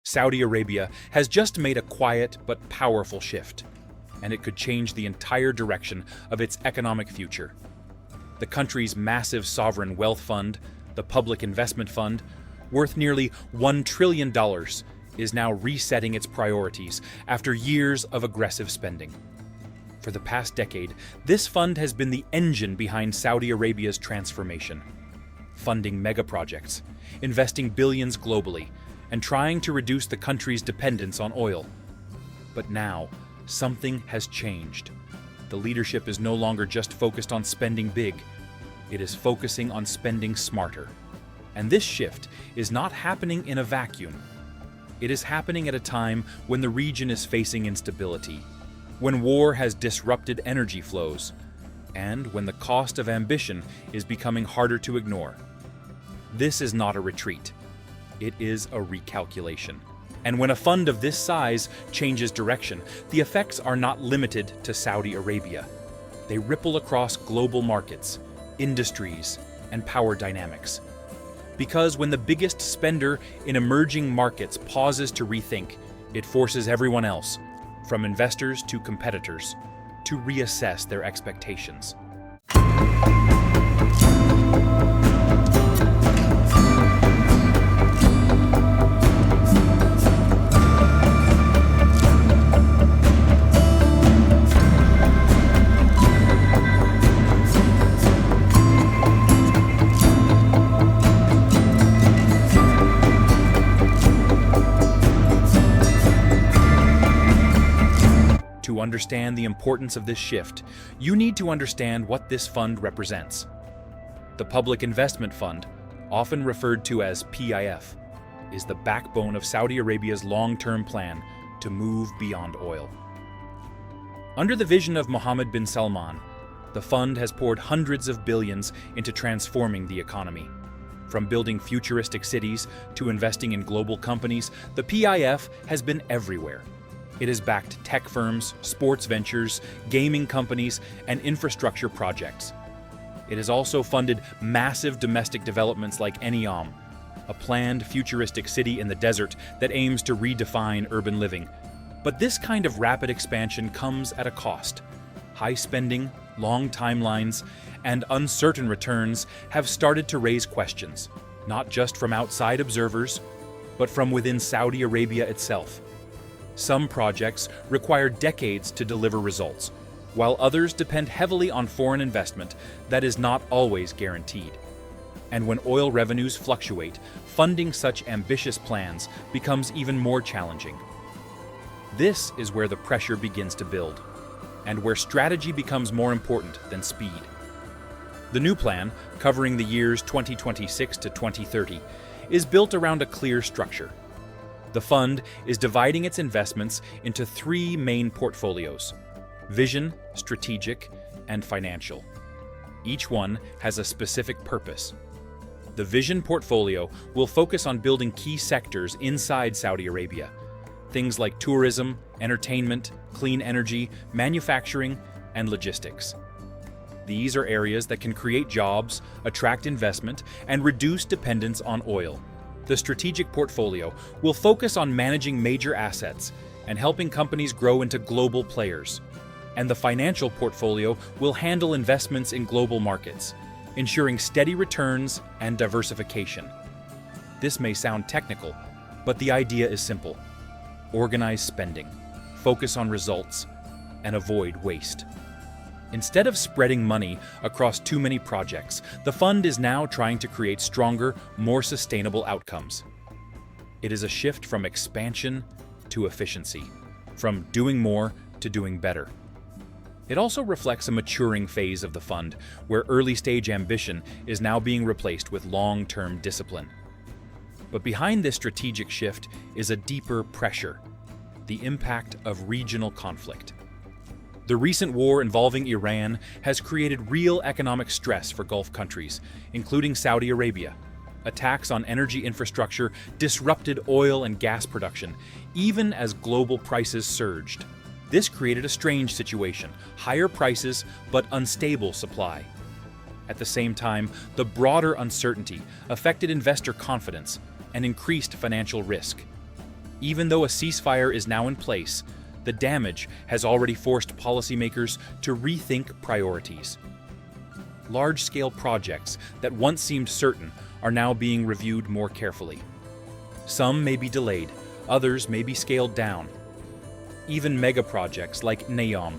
Saudi Arabia has just made a quiet but powerful shift, and it could change the entire direction of its economic future. The country's massive sovereign wealth fund, the Public Investment Fund, worth nearly $1 trillion, is now resetting its priorities after years of aggressive spending. For the past decade, this fund has been the engine behind Saudi Arabia's transformation, funding megaprojects, investing billions globally, and trying to reduce the country's dependence on oil. But now, something has changed. The leadership is no longer just focused on spending big, it is focusing on spending smarter. And this shift is not happening in a vacuum. It is happening at a time when the region is facing instability, when war has disrupted energy flows, and when the cost of ambition is becoming harder to ignore. This is not a retreat. It is a recalculation. And when a fund of this size changes direction, the effects are not limited to Saudi Arabia. They ripple across global markets, industries, and power dynamics. Because when the biggest spender in emerging markets pauses to rethink, it forces everyone else, from investors to competitors, to reassess their expectations. To understand the importance of this shift, you need to understand what this fund represents. The Public Investment Fund, often referred to as PIF, is the backbone of Saudi Arabia's long-term plan to move beyond oil. Under the vision of Mohammed bin Salman, the fund has poured hundreds of billions into transforming the economy. From building futuristic cities to investing in global companies, the PIF has been everywhere. It has backed tech firms, sports ventures, gaming companies, and infrastructure projects. It has also funded massive domestic developments like NEOM, a planned futuristic city in the desert that aims to redefine urban living. But this kind of rapid expansion comes at a cost. High spending, long timelines, and uncertain returns have started to raise questions, not just from outside observers, but from within Saudi Arabia itself. Some projects require decades to deliver results, while others depend heavily on foreign investment that is not always guaranteed. And when oil revenues fluctuate, funding such ambitious plans becomes even more challenging. This is where the pressure begins to build, and where strategy becomes more important than speed. The new plan, covering the years 2026 to 2030, is built around a clear structure. The fund is dividing its investments into three main portfolios: vision, strategic, and financial. Each one has a specific purpose. The vision portfolio will focus on building key sectors inside Saudi Arabia, things like tourism, entertainment, clean energy, manufacturing, and logistics. These are areas that can create jobs, attract investment, and reduce dependence on oil. The strategic portfolio will focus on managing major assets and helping companies grow into global players. And the financial portfolio will handle investments in global markets, ensuring steady returns and diversification. This may sound technical, but the idea is simple. Organize spending, focus on results, and avoid waste. Instead of spreading money across too many projects, the fund is now trying to create stronger, more sustainable outcomes. It is a shift from expansion to efficiency, from doing more to doing better. It also reflects a maturing phase of the fund, where early-stage ambition is now being replaced with long-term discipline. But behind this strategic shift is a deeper pressure: the impact of regional conflict. The recent war involving Iran has created real economic stress for Gulf countries, including Saudi Arabia. Attacks on energy infrastructure disrupted oil and gas production, even as global prices surged. This created a strange situation: higher prices but unstable supply. At the same time, the broader uncertainty affected investor confidence and increased financial risk. Even though a ceasefire is now in place, the damage has already forced policymakers to rethink priorities. Large-scale projects that once seemed certain are now being reviewed more carefully. Some may be delayed, others may be scaled down. Even mega projects like NEOM,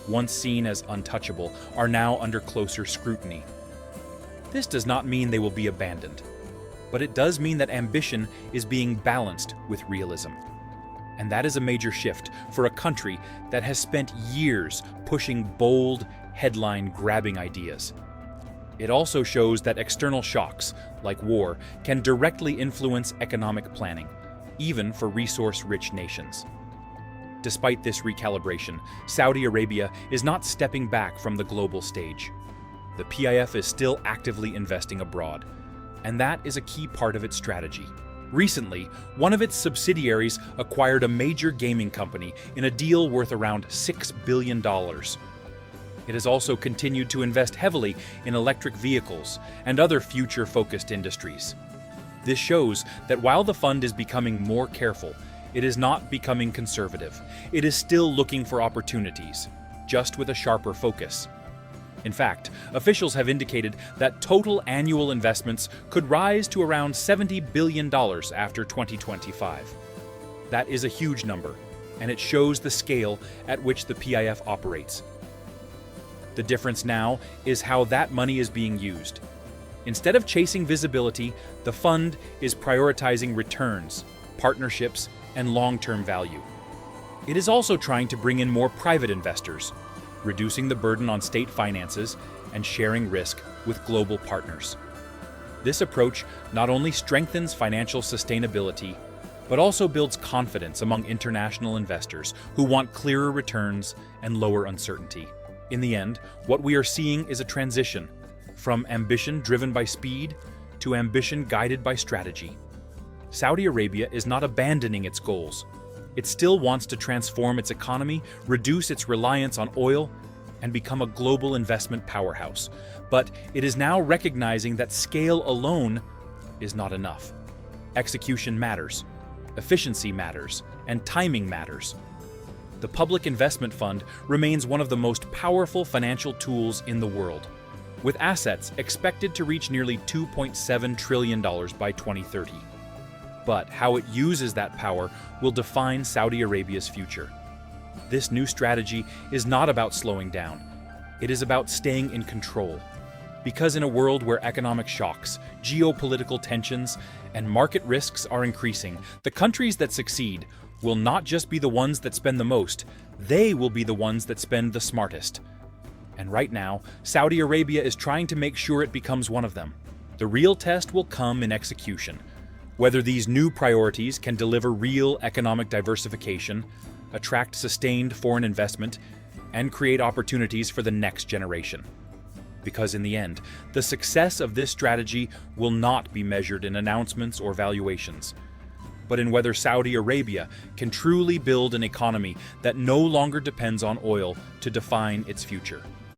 once seen as untouchable, are now under closer scrutiny. This does not mean they will be abandoned, but it does mean that ambition is being balanced with realism. And that is a major shift for a country that has spent years pushing bold, headline-grabbing ideas. It also shows that external shocks, like war, can directly influence economic planning, even for resource-rich nations. Despite this recalibration, Saudi Arabia is not stepping back from the global stage. The PIF is still actively investing abroad, and that is a key part of its strategy. Recently, one of its subsidiaries acquired a major gaming company in a deal worth around $6 billion. It has also continued to invest heavily in electric vehicles and other future-focused industries. This shows that while the fund is becoming more careful, it is not becoming conservative. It is still looking for opportunities, just with a sharper focus. In fact, officials have indicated that total annual investments could rise to around $70 billion after 2025. That is a huge number, and it shows the scale at which the PIF operates. The difference now is how that money is being used. Instead of chasing visibility, the fund is prioritizing returns, partnerships, and long-term value. It is also trying to bring in more private investors, reducing the burden on state finances and sharing risk with global partners. This approach not only strengthens financial sustainability, but also builds confidence among international investors who want clearer returns and lower uncertainty. In the end, what we are seeing is a transition from ambition driven by speed to ambition guided by strategy. Saudi Arabia is not abandoning its goals. It still wants to transform its economy, reduce its reliance on oil, and become a global investment powerhouse. But it is now recognizing that scale alone is not enough. Execution matters, efficiency matters, and timing matters. The Public Investment Fund remains one of the most powerful financial tools in the world, with assets expected to reach nearly $2.7 trillion by 2030. But how it uses that power will define Saudi Arabia's future. This new strategy is not about slowing down. It is about staying in control. Because in a world where economic shocks, geopolitical tensions, and market risks are increasing, the countries that succeed will not just be the ones that spend the most, they will be the ones that spend the smartest. And right now, Saudi Arabia is trying to make sure it becomes one of them. The real test will come in execution. Whether these new priorities can deliver real economic diversification, attract sustained foreign investment, and create opportunities for the next generation. Because in the end, the success of this strategy will not be measured in announcements or valuations, but in whether Saudi Arabia can truly build an economy that no longer depends on oil to define its future.